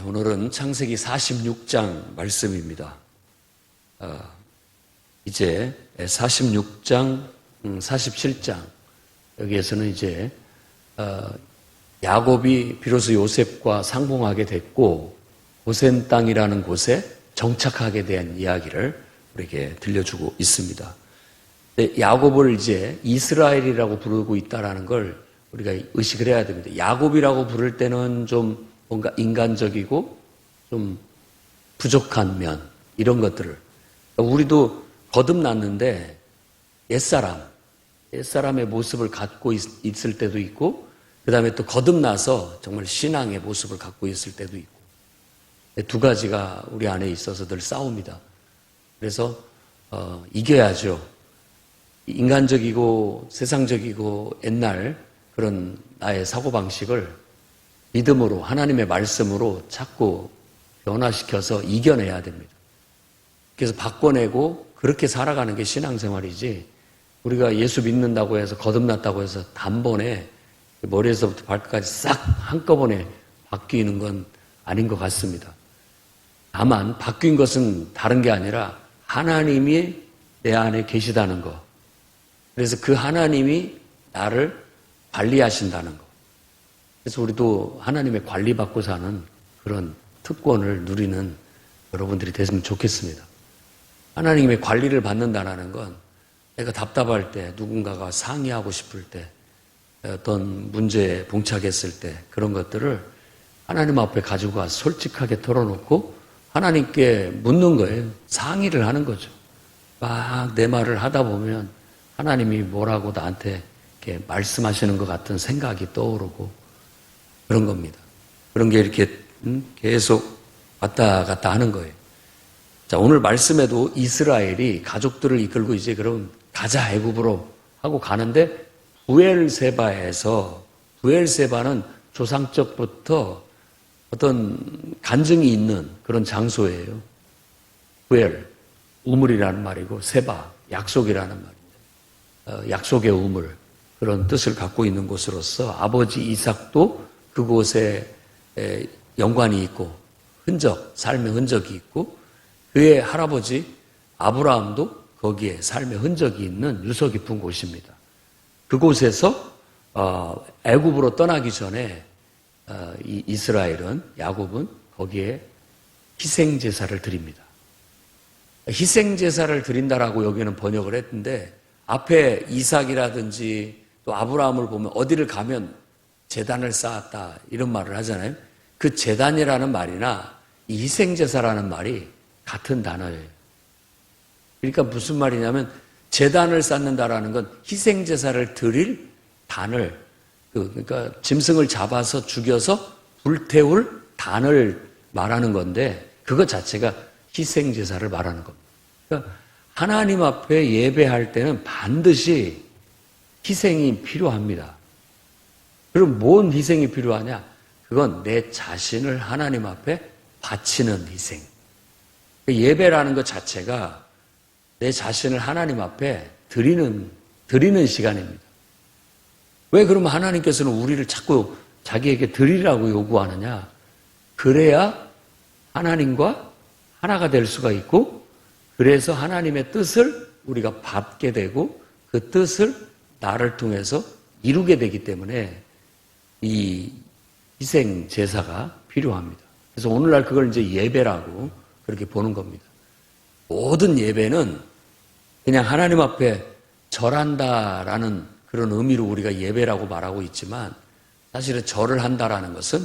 오늘은 창세기 46장 말씀입니다. 이제 46장, 47장 여기에서는 이제 야곱이 비로소 요셉과 상봉하게 됐고 고센 땅이라는 곳에 정착하게 된 이야기를 우리에게 들려주고 있습니다. 야곱을 이제 이스라엘이라고 부르고 있다는 걸 우리가 의식을 해야 됩니다. 야곱이라고 부를 때는 좀 뭔가 인간적이고 좀 부족한 면 이런 것들을 우리도 거듭났는데 옛사람의 모습을 갖고 있을 때도 있고 그 다음에 또 거듭나서 정말 신앙의 모습을 갖고 있을 때도 있고 두 가지가 우리 안에 있어서 늘 싸웁니다. 그래서 이겨야죠. 인간적이고 세상적이고 옛날 그런 나의 사고방식을 믿음으로 하나님의 말씀으로 자꾸 변화시켜서 이겨내야 됩니다. 그래서 바꿔내고 그렇게 살아가는 게 신앙생활이지 우리가 예수 믿는다고 해서 거듭났다고 해서 단번에 머리에서부터 발끝까지 싹 한꺼번에 바뀌는 건 아닌 것 같습니다. 다만 바뀐 것은 다른 게 아니라 하나님이 내 안에 계시다는 것. 그래서 그 하나님이 나를 관리하신다는 것. 그래서 우리도 하나님의 관리받고 사는 그런 특권을 누리는 여러분들이 됐으면 좋겠습니다. 하나님의 관리를 받는다는 건 내가 답답할 때, 누군가가 상의하고 싶을 때, 어떤 문제에 봉착했을 때 그런 것들을 하나님 앞에 가지고 가서 솔직하게 털어놓고 하나님께 묻는 거예요. 상의를 하는 거죠. 막 내 말을 하다 보면 하나님이 뭐라고 나한테 이렇게 말씀하시는 것 같은 생각이 떠오르고 그런 겁니다. 그런 게 이렇게 계속 왔다 갔다 하는 거예요. 자, 오늘 말씀에도 이스라엘이 가족들을 이끌고 이제 그럼 가자 애굽으로 하고 가는데 부엘세바는 조상적부터 어떤 간증이 있는 그런 장소예요. 부엘, 우물이라는 말이고 세바, 약속이라는 말인데 약속의 우물 그런 뜻을 갖고 있는 곳으로서 아버지 이삭도 그곳에 연관이 있고 삶의 흔적이 있고 그의 할아버지 아브라함도 거기에 삶의 흔적이 있는 유서 깊은 곳입니다. 그곳에서 애굽으로 떠나기 전에 이 이스라엘은 야곱은 거기에 희생제사를 드립니다. 희생제사를 드린다라고 여기는 번역을 했는데 앞에 이삭이라든지 또 아브라함을 보면 어디를 가면 제단을 쌓았다 이런 말을 하잖아요. 그 제단이라는 말이나 이 희생제사라는 말이 같은 단어예요. 그러니까 무슨 말이냐면 제단을 쌓는다라는 건 희생제사를 드릴 단을 그러니까 짐승을 잡아서 죽여서 불태울 단을 말하는 건데 그것 자체가 희생제사를 말하는 겁니다. 그러니까 하나님 앞에 예배할 때는 반드시 희생이 필요합니다. 그럼 뭔 희생이 필요하냐? 그건 내 자신을 하나님 앞에 바치는 희생. 예배라는 것 자체가 내 자신을 하나님 앞에 드리는 시간입니다. 왜 그러면 하나님께서는 우리를 자꾸 자기에게 드리라고 요구하느냐? 그래야 하나님과 하나가 될 수가 있고 그래서 하나님의 뜻을 우리가 받게 되고 그 뜻을 나를 통해서 이루게 되기 때문에 이 희생 제사가 필요합니다. 그래서 오늘날 그걸 이제 예배라고 그렇게 보는 겁니다. 모든 예배는 그냥 하나님 앞에 절한다라는 그런 의미로 우리가 예배라고 말하고 있지만 사실은 절을 한다라는 것은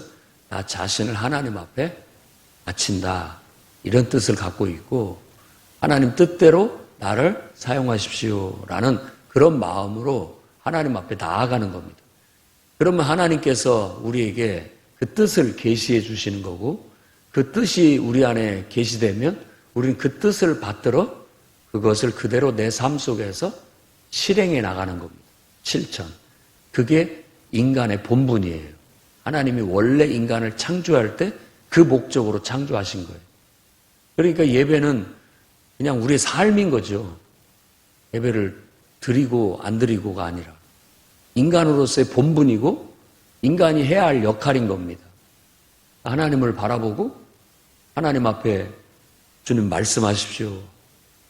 나 자신을 하나님 앞에 바친다 이런 뜻을 갖고 있고 하나님 뜻대로 나를 사용하십시오라는 그런 마음으로 하나님 앞에 나아가는 겁니다. 그러면 하나님께서 우리에게 그 뜻을 계시해 주시는 거고 그 뜻이 우리 안에 계시되면 우리는 그 뜻을 받들어 그것을 그대로 내 삶 속에서 실행해 나가는 겁니다. 실천. 그게 인간의 본분이에요. 하나님이 원래 인간을 창조할 때 그 목적으로 창조하신 거예요. 그러니까 예배는 그냥 우리의 삶인 거죠. 예배를 드리고 안 드리고가 아니라 인간으로서의 본분이고 인간이 해야 할 역할인 겁니다. 하나님을 바라보고 하나님 앞에 주님 말씀하십시오.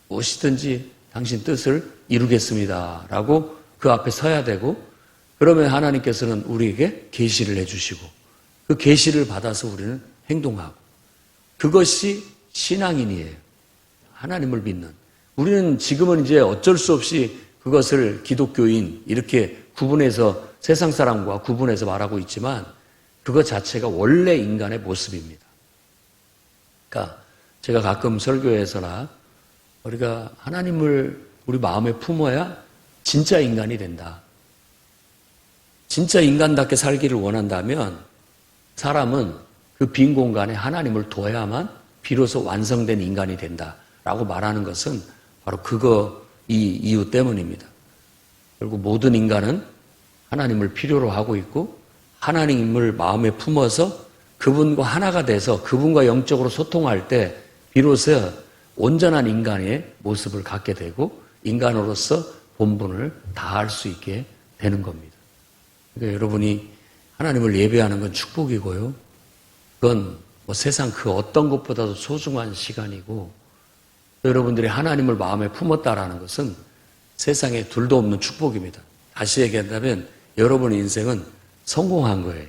무엇이든지 당신 뜻을 이루겠습니다. 라고 그 앞에 서야 되고, 그러면 하나님께서는 우리에게 계시를 해주시고 그 계시를 받아서 우리는 행동하고, 그것이 신앙인이에요. 하나님을 믿는. 우리는 지금은 이제 어쩔 수 없이 그것을 기독교인 이렇게 구분해서 세상 사람과 구분해서 말하고 있지만 그것 자체가 원래 인간의 모습입니다. 그러니까 제가 가끔 설교에서나 우리가 하나님을 우리 마음에 품어야 진짜 인간이 된다. 진짜 인간답게 살기를 원한다면 사람은 그 빈 공간에 하나님을 둬야만 비로소 완성된 인간이 된다라고 말하는 것은 바로 이 이유 때문입니다. 결국 모든 인간은 하나님을 필요로 하고 있고 하나님을 마음에 품어서 그분과 하나가 돼서 그분과 영적으로 소통할 때 비로소 온전한 인간의 모습을 갖게 되고 인간으로서 본분을 다할 수 있게 되는 겁니다. 그러니까 여러분이 하나님을 예배하는 건 축복이고요. 그건 뭐 세상 그 어떤 것보다도 소중한 시간이고, 여러분들이 하나님을 마음에 품었다라는 것은 세상에 둘도 없는 축복입니다. 다시 얘기한다면 여러분의 인생은 성공한 거예요.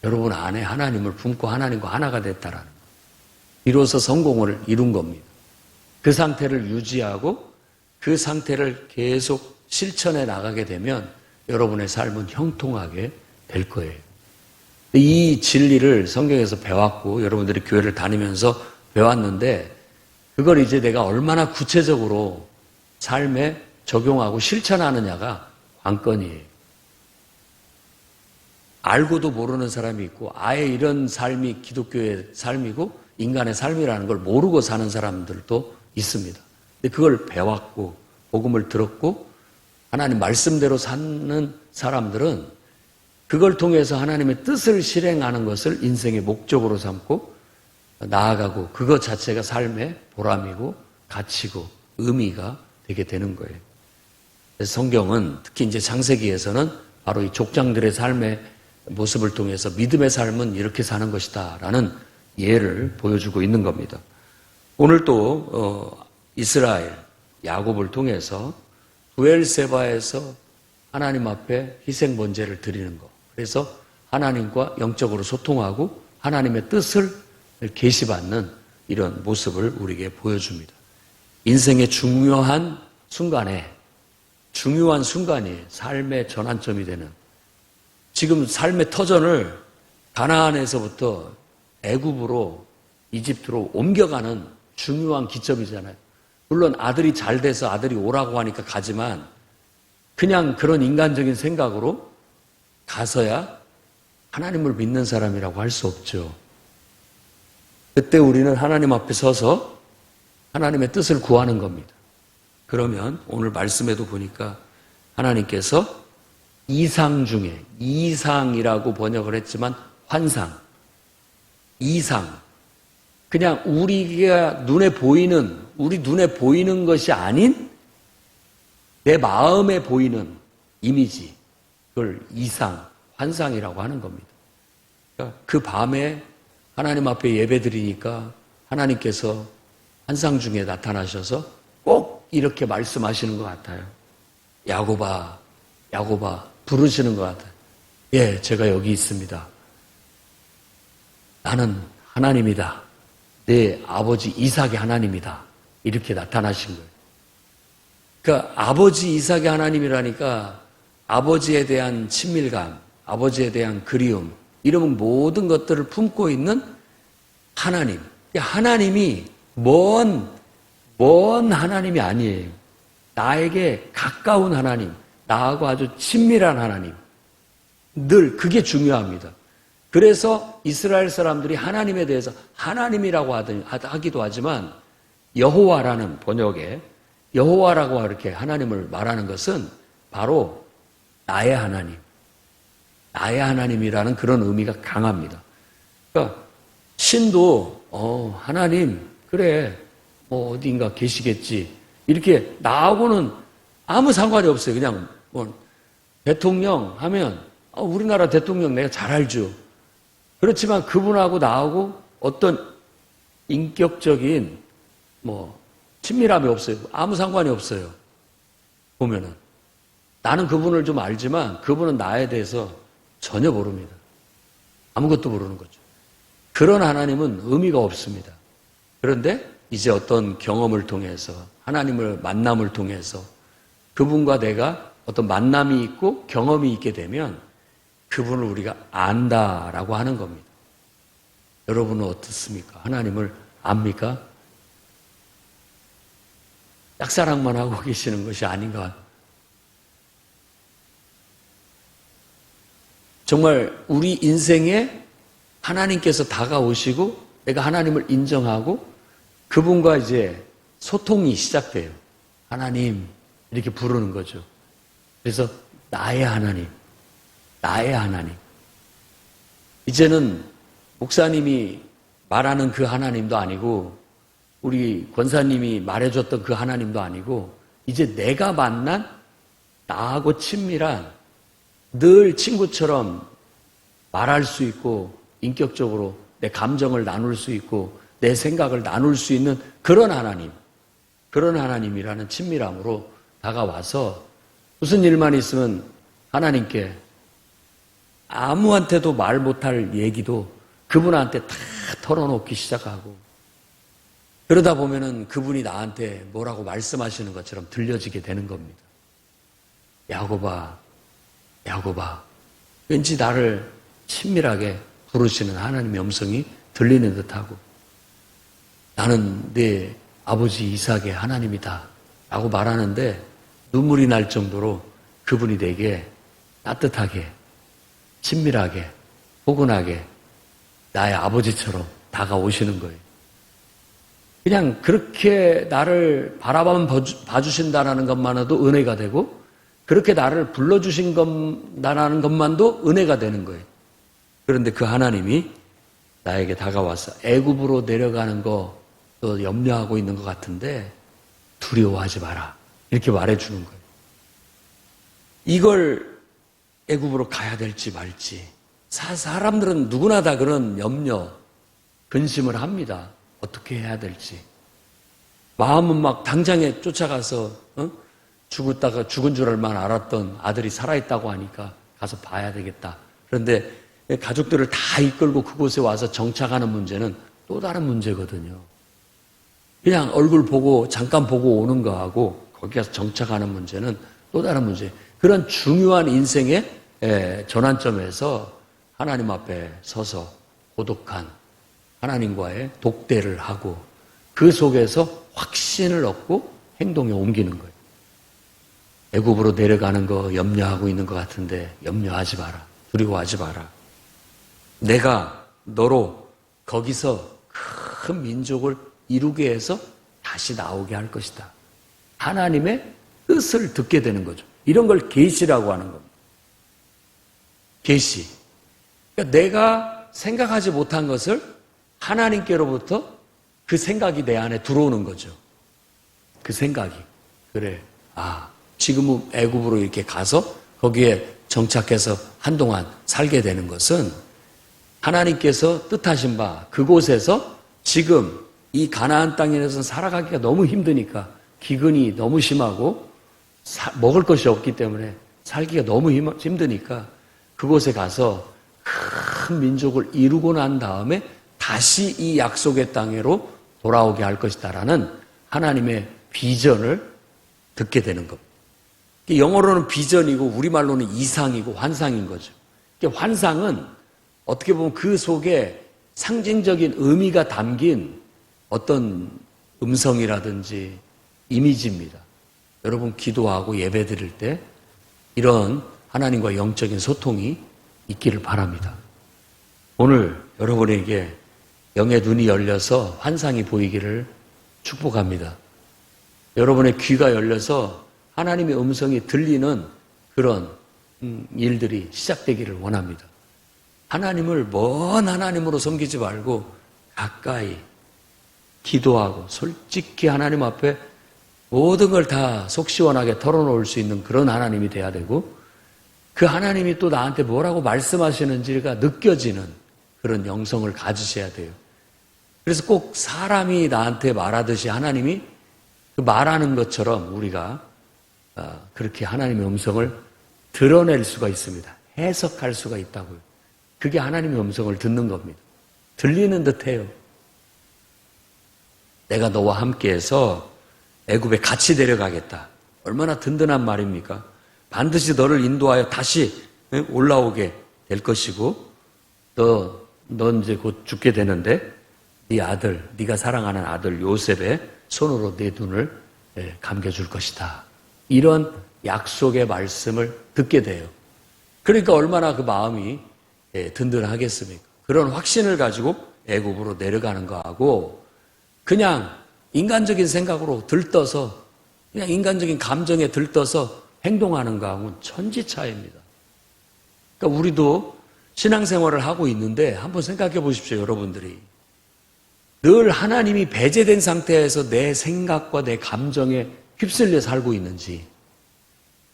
여러분 안에 하나님을 품고 하나님과 하나가 됐다라는 것. 비로소 성공을 이룬 겁니다. 그 상태를 유지하고 그 상태를 계속 실천해 나가게 되면 여러분의 삶은 형통하게 될 거예요. 이 진리를 성경에서 배웠고 여러분들이 교회를 다니면서 배웠는데 그걸 이제 내가 얼마나 구체적으로 삶에 적용하고 실천하느냐가 관건이에요. 알고도 모르는 사람이 있고 아예 이런 삶이 기독교의 삶이고 인간의 삶이라는 걸 모르고 사는 사람들도 있습니다. 근데 그걸 배웠고 복음을 들었고 하나님 말씀대로 사는 사람들은 그걸 통해서 하나님의 뜻을 실행하는 것을 인생의 목적으로 삼고 나아가고 그것 자체가 삶의 보람이고 가치고 의미가 되게 되는 거예요. 그래서 성경은 특히 이제 창세기에서는 바로 이 족장들의 삶의 모습을 통해서 믿음의 삶은 이렇게 사는 것이다 라는 예를 보여주고 있는 겁니다. 오늘 또 이스라엘 야곱을 통해서 부엘세바에서 하나님 앞에 희생 번제를 드리는 것, 그래서 하나님과 영적으로 소통하고 하나님의 뜻을 계시받는 이런 모습을 우리에게 보여줍니다. 인생의 중요한 순간이에요. 삶의 전환점이 되는. 지금 삶의 터전을 가나안에서부터 애굽으로 이집트로 옮겨가는 중요한 기점이잖아요. 물론 아들이 잘 돼서 아들이 오라고 하니까 가지만 그냥 그런 인간적인 생각으로 가서야 하나님을 믿는 사람이라고 할 수 없죠. 그때 우리는 하나님 앞에 서서 하나님의 뜻을 구하는 겁니다. 그러면 오늘 말씀에도 보니까 하나님께서 이상 중에, 이상이라고 번역을 했지만 환상, 이상, 그냥 우리 눈에 보이는 것이 아닌 내 마음에 보이는 이미지, 그걸 이상, 환상이라고 하는 겁니다. 그러니까 그 밤에 하나님 앞에 예배 드리니까 하나님께서 환상 중에 나타나셔서 꼭 이렇게 말씀하시는 것 같아요. 야곱아, 야곱아, 부르시는 것 같아요. 예, 제가 여기 있습니다. 나는 하나님이다. 내 아버지 이삭의 하나님이다. 이렇게 나타나신 거예요. 그러니까 아버지 이삭의 하나님이라니까 아버지에 대한 친밀감, 아버지에 대한 그리움, 이런 모든 것들을 품고 있는 하나님. 하나님이 먼 하나님이 아니에요. 나에게 가까운 하나님, 나하고 아주 친밀한 하나님. 늘 그게 중요합니다. 그래서 이스라엘 사람들이 하나님에 대해서 하나님이라고 하기도 하지만 여호와라는 번역에 여호와라고 이렇게 하나님을 말하는 것은 바로 나의 하나님, 나의 하나님이라는 그런 의미가 강합니다. 그러니까 신도 하나님 그래 뭐 어딘가 계시겠지 이렇게 나하고는 아무 상관이 없어요. 그냥 뭐 대통령 하면 우리나라 대통령 내가 잘 알죠. 그렇지만 그분하고 나하고 어떤 인격적인 친밀함이 없어요. 아무 상관이 없어요. 보면은 나는 그분을 좀 알지만 그분은 나에 대해서 전혀 모릅니다. 아무것도 모르는 거죠. 그런 하나님은 의미가 없습니다. 그런데 이제 어떤 경험을 통해서 하나님을 만남을 통해서 그분과 내가 어떤 만남이 있고 경험이 있게 되면 그분을 우리가 안다라고 하는 겁니다. 여러분은 어떻습니까? 하나님을 압니까? 짝사랑만 하고 계시는 것이 아닌가? 정말 우리 인생에 하나님께서 다가오시고 내가 하나님을 인정하고 그분과 이제 소통이 시작돼요. 하나님 이렇게 부르는 거죠. 그래서 나의 하나님, 나의 하나님. 이제는 목사님이 말하는 그 하나님도 아니고 우리 권사님이 말해줬던 그 하나님도 아니고 이제 내가 만난 나하고 친밀한 늘 친구처럼 말할 수 있고 인격적으로 내 감정을 나눌 수 있고 내 생각을 나눌 수 있는 그런 하나님, 그런 하나님이라는 친밀함으로 다가와서 무슨 일만 있으면 하나님께 아무한테도 말 못할 얘기도 그분한테 다 털어놓기 시작하고 그러다 보면은 그분이 나한테 뭐라고 말씀하시는 것처럼 들려지게 되는 겁니다. 야곱아, 야곱아. 왠지 나를 친밀하게 부르시는 하나님의 음성이 들리는 듯하고 나는 내 아버지 이삭의 하나님이다 라고 말하는데 눈물이 날 정도로 그분이 내게 따뜻하게 친밀하게 포근하게 나의 아버지처럼 다가오시는 거예요. 그냥 그렇게 나를 바라만 봐주신다는 것만으로도 은혜가 되고 그렇게 나를 불러주신다는 것만도 은혜가 되는 거예요. 그런데 그 하나님이 나에게 다가와서 애굽으로 내려가는 거 너 염려하고 있는 것 같은데 두려워하지 마라 이렇게 말해주는 거예요. 이걸 애굽으로 가야 될지 말지 사람들은 누구나 다 그런 염려 근심을 합니다. 어떻게 해야 될지 마음은 막 당장에 쫓아가서 죽었다가 죽은 줄 알았던 아들이 살아있다고 하니까 가서 봐야 되겠다. 그런데 가족들을 다 이끌고 그곳에 와서 정착하는 문제는 또 다른 문제거든요. 그냥 얼굴 보고 잠깐 보고 오는 거하고 거기 가서 정착하는 문제는 또 다른 문제. 그런 중요한 인생의 전환점에서 하나님 앞에 서서 고독한 하나님과의 독대를 하고 그 속에서 확신을 얻고 행동에 옮기는 거예요. 애굽으로 내려가는 거 염려하고 있는 것 같은데 염려하지 마라. 두려워하지 마라. 내가 너로 거기서 큰 민족을 이루게 해서 다시 나오게 할 것이다. 하나님의 뜻을 듣게 되는 거죠. 이런 걸 계시라고 하는 겁니다. 계시. 그러니까 내가 생각하지 못한 것을 하나님께로부터 그 생각이 내 안에 들어오는 거죠. 그 생각이. 그래. 지금은 애굽으로 이렇게 가서 거기에 정착해서 한동안 살게 되는 것은 하나님께서 뜻하신 바 그곳에서 지금 이 가나안 땅에서 살아가기가 너무 힘드니까 기근이 너무 심하고 먹을 것이 없기 때문에 살기가 너무 힘드니까 그곳에 가서 큰 민족을 이루고 난 다음에 다시 이 약속의 땅으로 돌아오게 할 것이다라는 하나님의 비전을 듣게 되는 겁니다. 영어로는 비전이고 우리말로는 이상이고 환상인 거죠. 환상은 어떻게 보면 그 속에 상징적인 의미가 담긴 어떤 음성이라든지 이미지입니다. 여러분 기도하고 예배 드릴 때 이런 하나님과 영적인 소통이 있기를 바랍니다. 오늘 여러분에게 영의 눈이 열려서 환상이 보이기를 축복합니다. 여러분의 귀가 열려서 하나님의 음성이 들리는 그런 일들이 시작되기를 원합니다. 하나님을 먼 하나님으로 섬기지 말고 가까이 기도하고 솔직히 하나님 앞에 모든 걸 다 속 시원하게 털어놓을 수 있는 그런 하나님이 돼야 되고 그 하나님이 또 나한테 뭐라고 말씀하시는지가 느껴지는 그런 영성을 가지셔야 돼요. 그래서 꼭 사람이 나한테 말하듯이 하나님이 그 말하는 것처럼 우리가 그렇게 하나님의 음성을 드러낼 수가 있습니다. 해석할 수가 있다고요. 그게 하나님의 음성을 듣는 겁니다. 들리는 듯해요. 내가 너와 함께해서 애굽에 같이 데려가겠다. 얼마나 든든한 말입니까? 반드시 너를 인도하여 다시 올라오게 될 것이고 넌 이제 곧 죽게 되는데 네 아들, 네가 사랑하는 아들 요셉의 손으로 네 눈을 감겨줄 것이다. 이런 약속의 말씀을 듣게 돼요. 그러니까 얼마나 그 마음이 든든하겠습니까? 그런 확신을 가지고 애굽으로 내려가는 거하고 그냥 인간적인 생각으로 들떠서 그냥 인간적인 감정에 들떠서 행동하는 거하고는 천지차이입니다. 그러니까 우리도 신앙생활을 하고 있는데 한번 생각해 보십시오, 여러분들이. 늘 하나님이 배제된 상태에서 내 생각과 내 감정에 휩쓸려 살고 있는지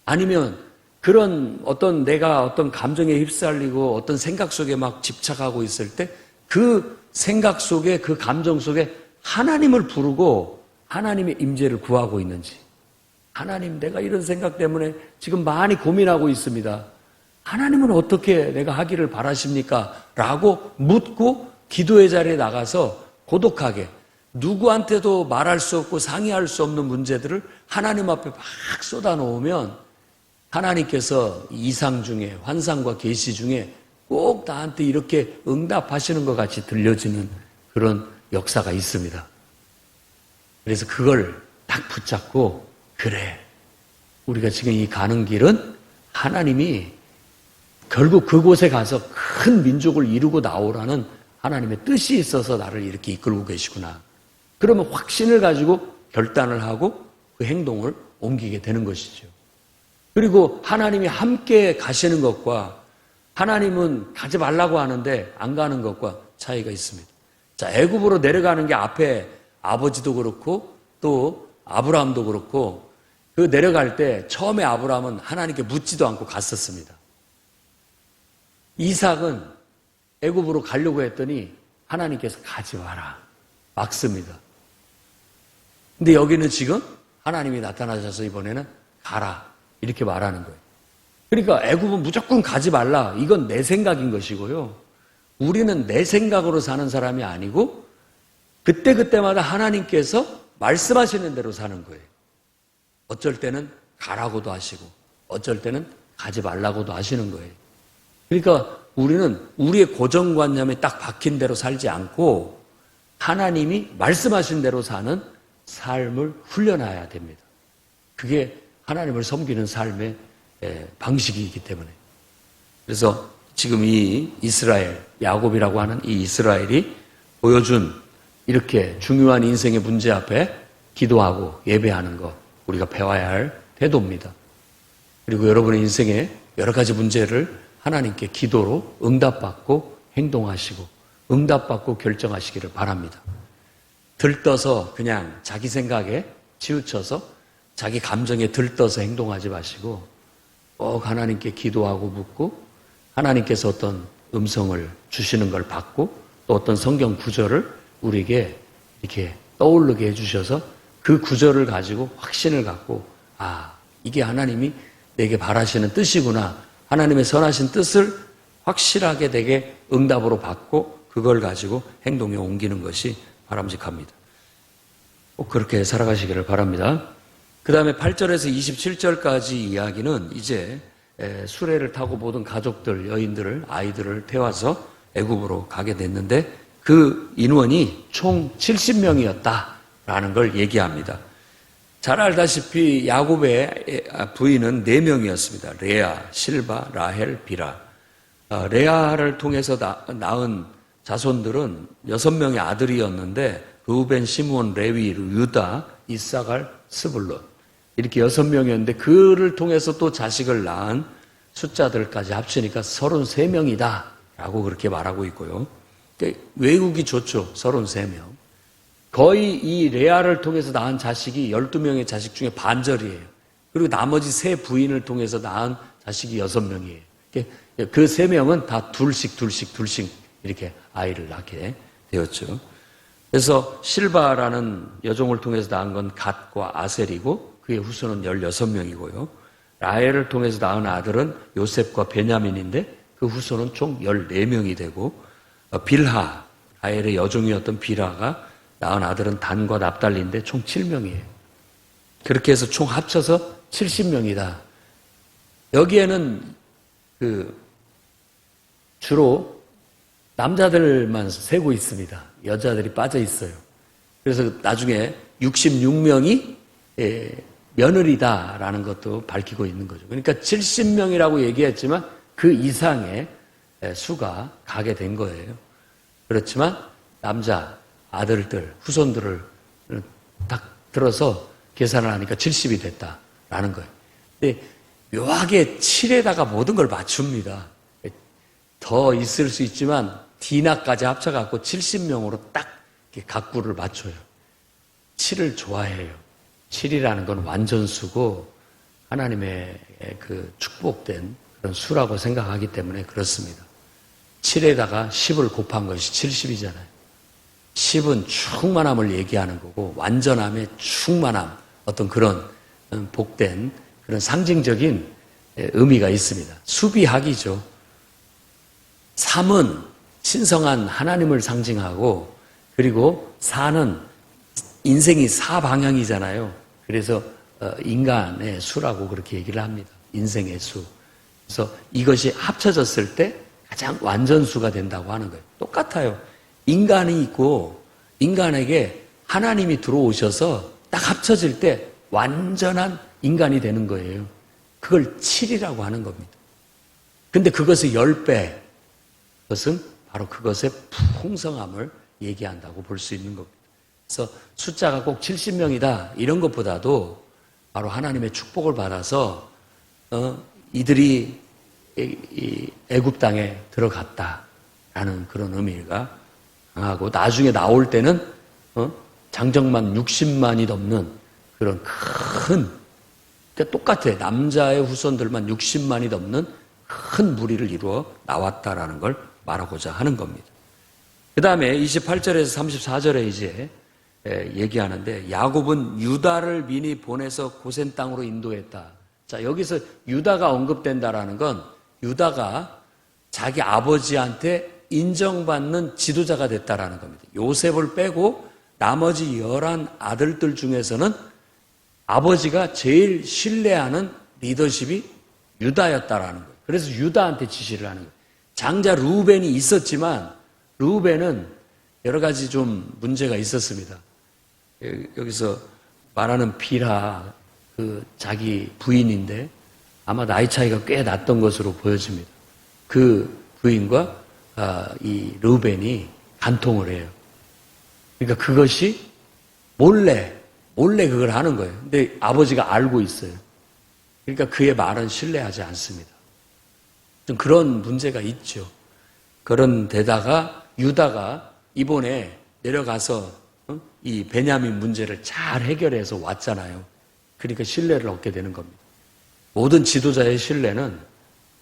아니면 그런 내가 어떤 감정에 휩쓸리고 어떤 생각 속에 막 집착하고 있을 때 그 생각 속에 그 감정 속에 하나님을 부르고 하나님의 임재를 구하고 있는지 하나님 내가 이런 생각 때문에 지금 많이 고민하고 있습니다. 하나님은 어떻게 내가 하기를 바라십니까? 라고 묻고 기도의 자리에 나가서 고독하게 누구한테도 말할 수 없고 상의할 수 없는 문제들을 하나님 앞에 막 쏟아놓으면 하나님께서 이상 중에 환상과 계시 중에 꼭 나한테 이렇게 응답하시는 것 같이 들려지는 그런 역사가 있습니다. 그래서 그걸 딱 붙잡고 그래 우리가 지금 이 가는 길은 하나님이 결국 그곳에 가서 큰 민족을 이루고 나오라는 하나님의 뜻이 있어서 나를 이렇게 이끌고 계시구나. 그러면 확신을 가지고 결단을 하고 그 행동을 옮기게 되는 것이죠. 그리고 하나님이 함께 가시는 것과 하나님은 가지 말라고 하는데 안 가는 것과 차이가 있습니다. 자, 애굽으로 내려가는 게 앞에 아버지도 그렇고 또 아브라함도 그렇고 그 내려갈 때 처음에 아브라함은 하나님께 묻지도 않고 갔었습니다. 이삭은 애굽으로 가려고 했더니 하나님께서 가지 마라. 막습니다. 근데 여기는 지금 하나님이 나타나셔서 이번에는 가라. 이렇게 말하는 거예요. 그러니까 애굽은 무조건 가지 말라. 이건 내 생각인 것이고요. 우리는 내 생각으로 사는 사람이 아니고 그때그때마다 하나님께서 말씀하시는 대로 사는 거예요. 어쩔 때는 가라고도 하시고 어쩔 때는 가지 말라고도 하시는 거예요. 그러니까 우리는 우리의 고정관념에 딱 박힌 대로 살지 않고 하나님이 말씀하신 대로 사는 삶을 훈련해야 됩니다. 그게 하나님을 섬기는 삶의 방식이기 때문에. 그래서 지금 이 이스라엘, 야곱이라고 하는 이 이스라엘이 보여준 이렇게 중요한 인생의 문제 앞에 기도하고 예배하는 것, 우리가 배워야 할 태도입니다. 그리고 여러분의 인생에 여러 가지 문제를 하나님께 기도로 응답받고 행동하시고 응답받고 결정하시기를 바랍니다. 들떠서 그냥 자기 생각에 치우쳐서 자기 감정에 들떠서 행동하지 마시고 꼭 하나님께 기도하고 묻고 하나님께서 어떤 음성을 주시는 걸 받고 또 어떤 성경 구절을 우리에게 이렇게 떠오르게 해주셔서 그 구절을 가지고 확신을 갖고 이게 하나님이 내게 바라시는 뜻이구나. 하나님의 선하신 뜻을 확실하게 내게 응답으로 받고 그걸 가지고 행동에 옮기는 것이 바람직합니다. 꼭 그렇게 살아가시기를 바랍니다. 그 다음에 8절에서 27절까지 이야기는 이제 수레를 타고 모든 가족들, 여인들을, 아이들을 태워서 애굽으로 가게 됐는데 그 인원이 총 70명이었다라는 걸 얘기합니다. 잘 알다시피 야곱의 부인은 4명이었습니다. 레아, 실바, 라헬, 비라. 레아를 통해서 낳은 자손들은 6명의 아들이었는데 루벤, 시므온, 레위, 유다, 이사갈, 스불론 이렇게 6명이었는데 그를 통해서 또 자식을 낳은 숫자들까지 합치니까 33명이다 라고 그렇게 말하고 있고요. 그러니까 외국이 좋죠. 33명. 거의 이 레아를 통해서 낳은 자식이 12명의 자식 중에 반절이에요. 그리고 나머지 3 부인을 통해서 낳은 자식이 6명이에요. 그 3명은 다 둘씩 이렇게 아이를 낳게 되었죠. 그래서 실바라는 여종을 통해서 낳은 건 갓과 아셀이고 그의 후손은 16명이고요. 라헬을 통해서 낳은 아들은 요셉과 베냐민인데 그 후손은 총 14명이 되고 빌하, 라헬의 여종이었던 빌하가 낳은 아들은 단과 납달리인데 총 7명이에요. 그렇게 해서 총 합쳐서 70명이다. 여기에는 주로 남자들만 세고 있습니다. 여자들이 빠져 있어요. 그래서 나중에 66명이 며느리다라는 것도 밝히고 있는 거죠. 그러니까 70명이라고 얘기했지만 그 이상의 수가 가게 된 거예요. 그렇지만 남자, 아들들, 후손들을 딱 들어서 계산을 하니까 70이 됐다라는 거예요. 근데 묘하게 7에다가 모든 걸 맞춥니다. 더 있을 수 있지만 디나까지 합쳐갖고 70명으로 딱 각구를 맞춰요. 7을 좋아해요. 7이라는 건 완전수고 하나님의 그 축복된 그런 수라고 생각하기 때문에 그렇습니다. 7에다가 10을 곱한 것이 70이잖아요. 10은 충만함을 얘기하는 거고 완전함의 충만함, 어떤 그런 복된 그런 상징적인 의미가 있습니다. 수비학이죠. 3은 신성한 하나님을 상징하고 그리고 4는 인생이 4방향이잖아요. 그래서 인간의 수라고 그렇게 얘기를 합니다. 인생의 수. 그래서 이것이 합쳐졌을 때 가장 완전수가 된다고 하는 거예요. 똑같아요. 인간이 있고 인간에게 하나님이 들어오셔서 딱 합쳐질 때 완전한 인간이 되는 거예요. 그걸 7이라고 하는 겁니다. 근데 그것의 10배, 그것은 바로 그것의 풍성함을 얘기한다고 볼 수 있는 겁니다. 그래서 숫자가 꼭 70명이다 이런 것보다도 바로 하나님의 축복을 받아서 이들이 애굽 땅에 들어갔다라는 그런 의미가 강하고 나중에 나올 때는 장정만 60만이 넘는 그런 큰 똑같아요. 남자의 후손들만 60만이 넘는 큰 무리를 이루어 나왔다라는 걸 말하고자 하는 겁니다. 그 다음에 28절에서 34절에 이제 얘기하는데 야곱은 유다를 미리 보내서 고센 땅으로 인도했다. 자, 여기서 유다가 언급된다라는 건 유다가 자기 아버지한테 인정받는 지도자가 됐다라는 겁니다. 요셉을 빼고 나머지 11 아들들 중에서는 아버지가 제일 신뢰하는 리더십이 유다였다라는 거예요. 그래서 유다한테 지시를 하는 거예요. 장자 르우벤이 있었지만 르우벤은 여러 가지 좀 문제가 있었습니다. 여기서 말하는 빌하 그 자기 부인인데 아마 나이 차이가 꽤 났던 것으로 보여집니다. 그 부인과 이 르우벤이 간통을 해요. 그러니까 그것이 몰래 그걸 하는 거예요. 근데 아버지가 알고 있어요. 그러니까 그의 말은 신뢰하지 않습니다. 좀 그런 문제가 있죠. 그런 데다가 유다가 이번에 내려가서 이 베냐민 문제를 잘 해결해서 왔잖아요. 그러니까 신뢰를 얻게 되는 겁니다. 모든 지도자의 신뢰는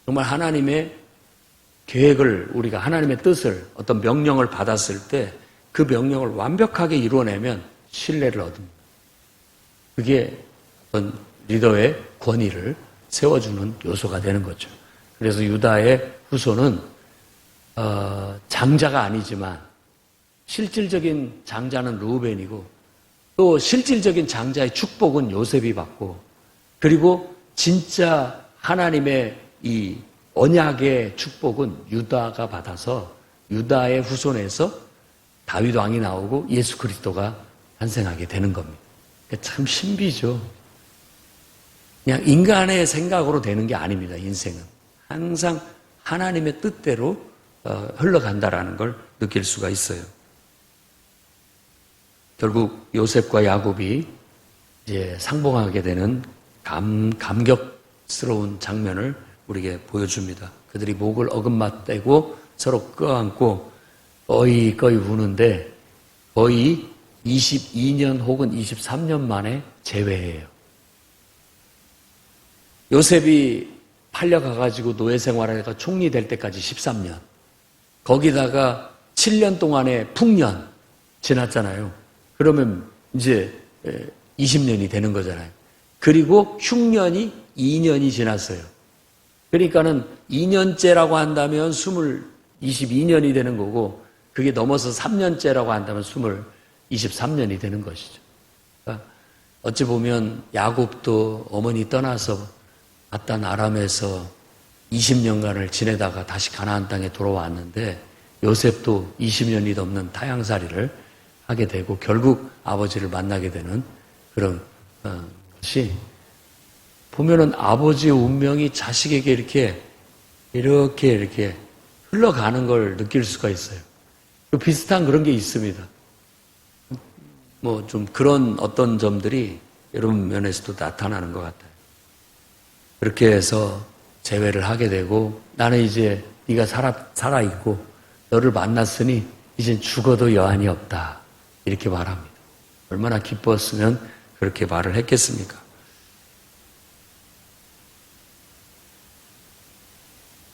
정말 하나님의 계획을 우리가 하나님의 뜻을 어떤 명령을 받았을 때 그 명령을 완벽하게 이루어내면 신뢰를 얻습니다. 그게 어떤 리더의 권위를 세워주는 요소가 되는 거죠. 그래서 유다의 후손은 장자가 아니지만 실질적인 장자는 르우벤이고 또 실질적인 장자의 축복은 요셉이 받고 그리고 진짜 하나님의 이 언약의 축복은 유다가 받아서 유다의 후손에서 다윗 왕이 나오고 예수 그리스도가 탄생하게 되는 겁니다. 참 신비죠. 그냥 인간의 생각으로 되는 게 아닙니다. 인생은 항상 하나님의 뜻대로 흘러간다라는 걸 느낄 수가 있어요. 결국 요셉과 야곱이 이제 상봉하게 되는 감격스러운 장면을 우리에게 보여줍니다. 그들이 목을 어금맞대고 서로 껴안고 거의 우는데 거의 22년 혹은 23년 만에 재회해요. 요셉이 팔려가가지고 노예 생활을 해서 총리 될 때까지 13년. 거기다가 7년 동안의 풍년 지났잖아요. 그러면 이제 20년이 되는 거잖아요. 그리고 흉년이 2년이 지났어요. 그러니까는 2년째라고 한다면 22년이 되는 거고, 그게 넘어서 3년째라고 한다면 23년이 되는 것이죠. 그러니까 어찌 보면 야곱도 어머니 떠나서 앗단 아람에서 20년간을 지내다가 다시 가나안 땅에 돌아왔는데, 요셉도 20년이 넘는 타향살이를 하게 되고 결국 아버지를 만나게 되는 그런 것이, 보면은 아버지의 운명이 자식에게 이렇게 흘러가는 걸 느낄 수가 있어요. 비슷한 그런 게 있습니다. 뭐 좀 그런 어떤 점들이 여러분 면에서도 나타나는 것 같아요. 그렇게 해서 재회를 하게 되고, 나는 이제 네가 살아있고 너를 만났으니 이젠 죽어도 여한이 없다, 이렇게 말합니다. 얼마나 기뻤으면 그렇게 말을 했겠습니까?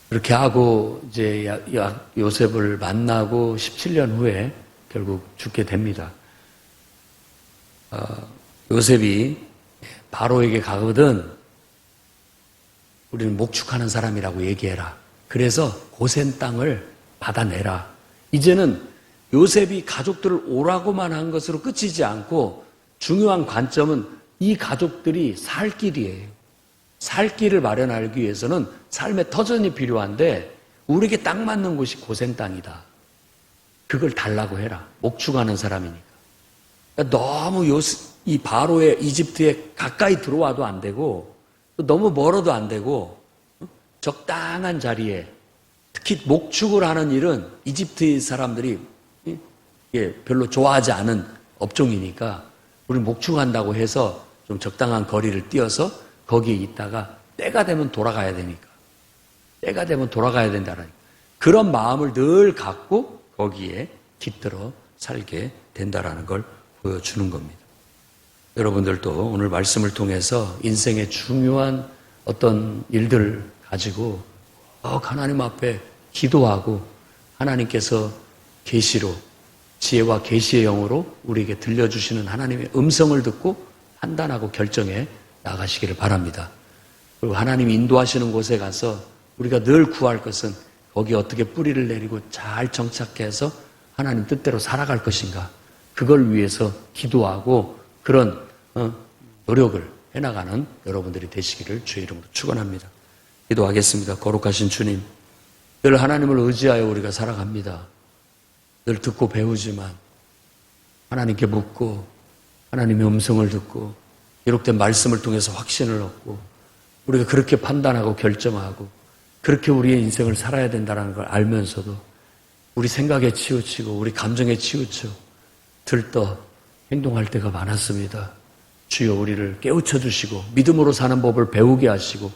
그렇게 하고 이제 요셉을 만나고 17년 후에 결국 죽게 됩니다. 요셉이 바로에게 가거든 우리는 목축하는 사람이라고 얘기해라. 그래서 고센 땅을 받아내라. 이제는 요셉이 가족들을 오라고만 한 것으로 끝이지 않고, 중요한 관점은 이 가족들이 살 길이에요. 살 길을 마련하기 위해서는 삶의 터전이 필요한데, 우리에게 딱 맞는 곳이 고센 땅이다. 그걸 달라고 해라. 목축하는 사람이니까. 그러니까 너무 이 바로의 이집트에 가까이 들어와도 안 되고, 또 너무 멀어도 안 되고, 적당한 자리에, 특히 목축을 하는 일은 이집트 사람들이 별로 좋아하지 않은 업종이니까, 우리 목축한다고 해서 좀 적당한 거리를 띄어서 거기에 있다가 때가 되면 돌아가야 되니까, 때가 되면 돌아가야 된다라니까, 그런 마음을 늘 갖고 거기에 깃들어 살게 된다라는 걸 보여주는 겁니다. 여러분들도 오늘 말씀을 통해서 인생의 중요한 어떤 일들을 가지고 하나님 앞에 기도하고, 하나님께서 계시로, 지혜와 계시의 영으로 우리에게 들려주시는 하나님의 음성을 듣고 판단하고 결정해 나가시기를 바랍니다. 그리고 하나님이 인도하시는 곳에 가서 우리가 늘 구할 것은, 거기에 어떻게 뿌리를 내리고 잘 정착해서 하나님 뜻대로 살아갈 것인가, 그걸 위해서 기도하고 그런 노력을 해나가는 여러분들이 되시기를 주의 이름으로 축원합니다. 기도하겠습니다. 거룩하신 주님, 늘 하나님을 의지하여 우리가 살아갑니다. 늘 듣고 배우지만 하나님께 묻고 하나님의 음성을 듣고 기록된 말씀을 통해서 확신을 얻고, 우리가 그렇게 판단하고 결정하고 그렇게 우리의 인생을 살아야 된다는 걸 알면서도 우리 생각에 치우치고 우리 감정에 치우쳐 들떠 행동할 때가 많았습니다. 주여, 우리를 깨우쳐 주시고 믿음으로 사는 법을 배우게 하시고,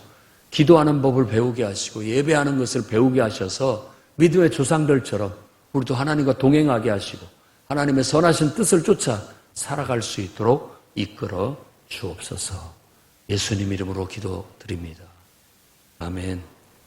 기도하는 법을 배우게 하시고, 예배하는 것을 배우게 하셔서 믿음의 조상들처럼 우리도 하나님과 동행하게 하시고 하나님의 선하신 뜻을 쫓아 살아갈 수 있도록 이끌어 주옵소서. 예수님 이름으로 기도드립니다. 아멘.